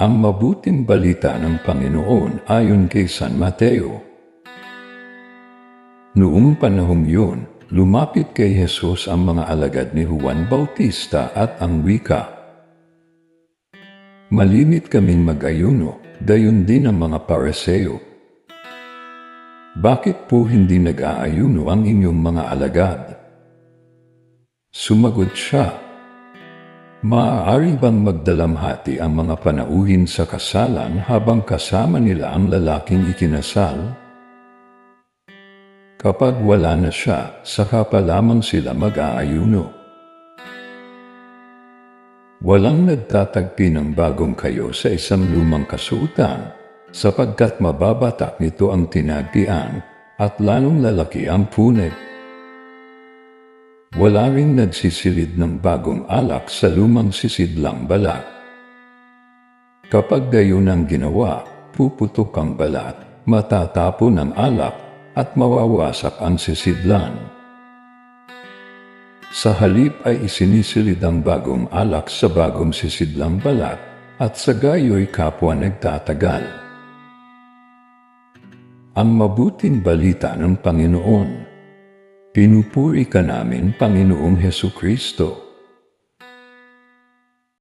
Ang mabuting balita ng Panginoon ayon kay San Mateo. Noong panahong yun, lumapit kay Jesus ang mga alagad ni Juan Bautista at ang wika, "Malimit kaming mag-ayuno, gayon din ang mga Pariseo. Bakit po hindi nag-aayuno ang inyong mga alagad?" Sumagot siya, "Maaari bang magdalamhati ang mga panauhin sa kasalan habang kasama nila ang lalaking ikinasal? Kapag wala na siya, saka pa lamang sila mag-aayuno. Walang nagtatagpi ng bagong kayo sa isang lumang kasuotan, sapagkat mababatak nito ang tinagpian at lalong lalaki ang punit. Wala ring nagsisilid ng bagong alak sa lumang sisidlang balat. Kapag gayon ang ginawa, puputok ang balat, matatapon ang alak, at mawawasak ang sisidlan. Sa halip ay isinisilid ang bagong alak sa bagong sisidlang balat, at sa gayo'y kapwa nagtatagal." Ang mabuting balita ng Panginoon. Pinupuri ka namin, Panginoong Hesukristo.